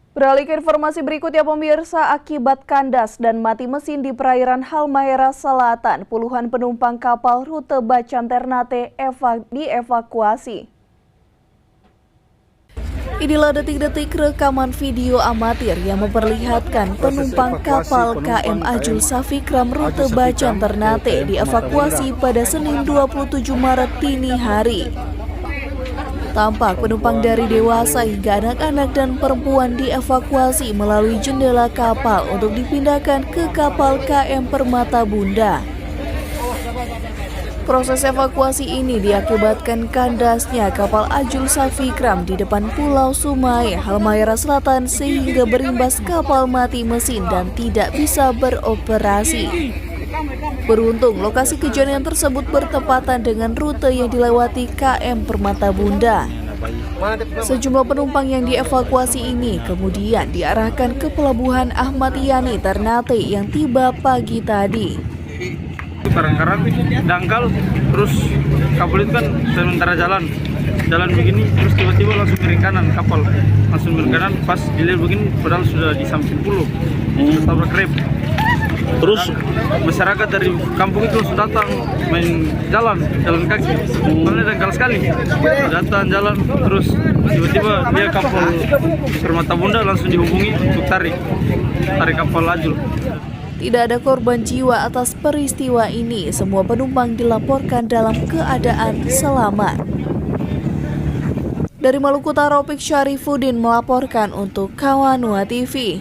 Beralih ke informasi berikutnya pemirsa, akibat kandas dan mati mesin di perairan Halmahera Selatan, puluhan penumpang kapal rute Bacan Ternate dievakuasi. Inilah detik-detik rekaman video amatir yang memperlihatkan penumpang kapal KM Ajul Safikram rute Bacan Ternate dievakuasi pada Senin 27 Maret dini hari. Tampak penumpang dari dewasa hingga anak-anak dan perempuan dievakuasi melalui jendela kapal untuk dipindahkan ke kapal KM Permata Bunda. Proses evakuasi ini diakibatkan kandasnya kapal Ajul Safikram di depan Pulau Sumai, Halmahera Selatan sehingga berimbas kapal mati mesin dan tidak bisa beroperasi. Beruntung, lokasi kejadian tersebut bertepatan dengan rute yang dilewati KM Permata Bunda. Sejumlah penumpang yang dievakuasi ini kemudian diarahkan ke Pelabuhan Ahmad Yani Ternate yang tiba pagi tadi. Karang-karang, dangkal, terus kapal itu kan sementara jalan begini, terus tiba-tiba langsung miring kanan kapal, langsung miring kanan pas dilihat begini, padahal sudah di samping pulau, tabrak rep. Terus masyarakat dari kampung itu langsung datang main jalan kaki, soalnya dangkal sekali, datang jalan, terus tiba-tiba dia kapal Permata Bunda langsung dihubungi untuk tarik kapal Ajul. Tidak ada korban jiwa atas peristiwa ini. Semua penumpang dilaporkan dalam keadaan selamat. Dari Maluku Utara, Opik Syarifuddin melaporkan untuk Kawanua TV.